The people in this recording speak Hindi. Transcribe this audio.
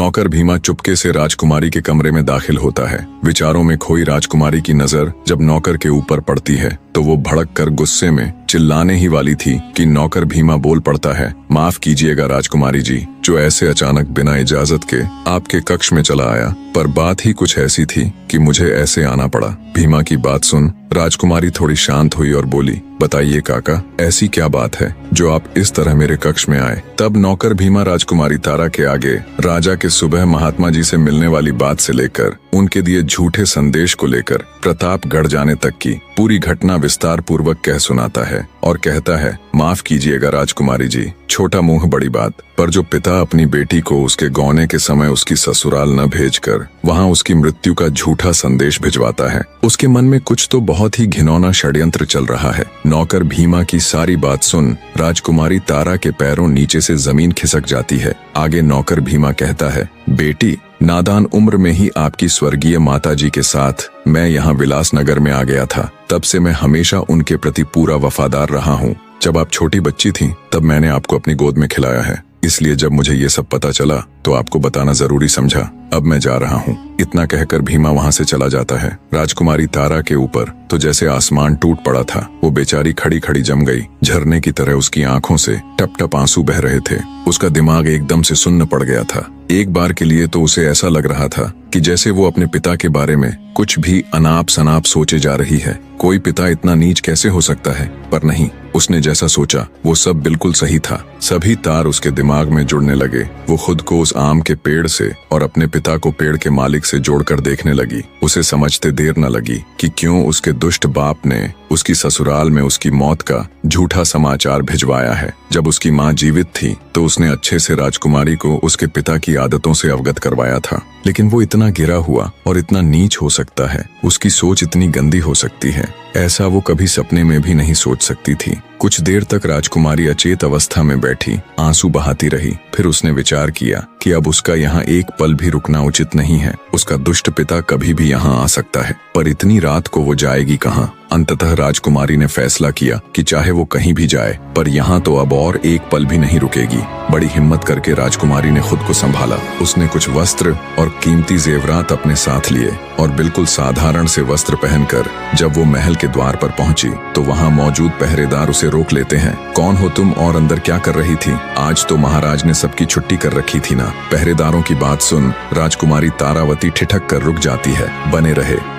नौकर भीमा चुपके से राजकुमारी के कमरे में दाखिल होता है। विचारों में खोई राजकुमारी की नजर जब नौकर के ऊपर पड़ती है तो वो भड़क कर गुस्से में चिल्लाने ही वाली थी कि नौकर भीमा बोल पड़ता है, माफ कीजिएगा राजकुमारी जी, जो ऐसे अचानक बिना इजाजत के आपके कक्ष में चला आया, पर बात ही कुछ ऐसी थी कि मुझे ऐसे आना पड़ा। भीमा की बात सुन राजकुमारी थोड़ी शांत हुई और बोली, बताइए काका, ऐसी क्या बात है जो आप इस तरह मेरे कक्ष में आए। तब नौकर भीमा राजकुमारी तारा के आगे राजा के सुबह महात्मा जी से मिलने वाली बात से लेकर उनके दिए झूठे संदेश को लेकर प्रतापगढ़ जाने तक की पूरी घटना विस्तार पूर्वक कह सुनाता है और कहता है, माफ कीजिएगा राजकुमारी जी, छोटा मुंह बड़ी बात, पर जो पिता अपनी बेटी को उसके गौने के समय उसकी ससुराल न भेजकर वहां उसकी मृत्यु का झूठा संदेश भिजवाता है, उसके मन में कुछ तो बहुत ही घिनौना षड्यंत्र चल रहा है। नौकर भीमा की सारी बात सुन राजकुमारी तारा के पैरों नीचे से जमीन खिसक जाती है। आगे नौकर भीमा कहता है, बेटी, नादान उम्र में ही आपकी स्वर्गीय माताजी के साथ मैं यहाँ विलासनगर में आ गया था। तब से मैं हमेशा उनके प्रति पूरा वफादार रहा हूँ। जब आप छोटी बच्ची थीं, तब मैंने आपको अपनी गोद में खिलाया है, इसलिए जब मुझे ये सब पता चला तो आपको बताना जरूरी समझा। अब मैं जा रहा हूँ। इतना कहकर भीमा वहाँ से चला जाता है। राजकुमारी तारा के ऊपर तो जैसे आसमान टूट पड़ा था। वो बेचारी खड़ी खड़ी जम गई। झरने की तरह उसकी आंखों से टप टप आंसू बह रहे थे। उसका दिमाग एकदम से सुन्न पड़ गया था। एक बार के लिए तो उसे ऐसा लग रहा था कि जैसे वो अपने पिता के बारे में कुछ भी अनाप शनाप सोचे जा रही है। कोई पिता इतना नीच कैसे हो सकता है, पर नहीं, उसने जैसा सोचा वो सब बिल्कुल सही था। सभी तार उसके दिमाग में जुड़ने लगे। वो खुद को उस आम के पेड़ से और अपने पिता को पेड़ के मालिक से जोड़कर देखने लगी। उसे समझते देर न लगी कि क्यों उसके दुष्ट बाप ने उसकी ससुराल में उसकी मौत का झूठा समाचार भिजवाया है। जब उसकी माँ जीवित थी तो उसने अच्छे से राजकुमारी को उसके पिता की आदतों से अवगत करवाया था, लेकिन वो इतना गिरा हुआ और इतना नीच हो सकता है, उसकी सोच इतनी गंदी हो सकती है, ऐसा वो कभी सपने में भी नहीं सोच सकती थी। कुछ देर तक राजकुमारी अचेत अवस्था में बैठी आंसू बहाती रही। फिर उसने विचार किया कि अब उसका यहाँ एक पल भी रुकना उचित नहीं है। उसका दुष्ट पिता कभी भी यहाँ आ सकता है, पर इतनी रात को वो जाएगी कहाँ। अंततः राजकुमारी ने फैसला किया कि चाहे वो कहीं भी जाए, पर यहाँ तो अब और एक पल भी नहीं रुकेगी। बड़ी हिम्मत करके राजकुमारी ने खुद को संभाला। उसने कुछ वस्त्र और कीमती जेवरात अपने साथ लिए और बिल्कुल साधारण से वस्त्र पहनकर जब वो महल के द्वार पर पहुंची तो वहां मौजूद पहरेदार उसे रोक लेते हैं। कौन हो तुम और अंदर क्या कर रही थी? आज तो महाराज ने सबकी छुट्टी कर रखी थी ना। पहरेदारों की बात सुन राजकुमारी तारावती ठिठक कर रुक जाती है। बने रहे।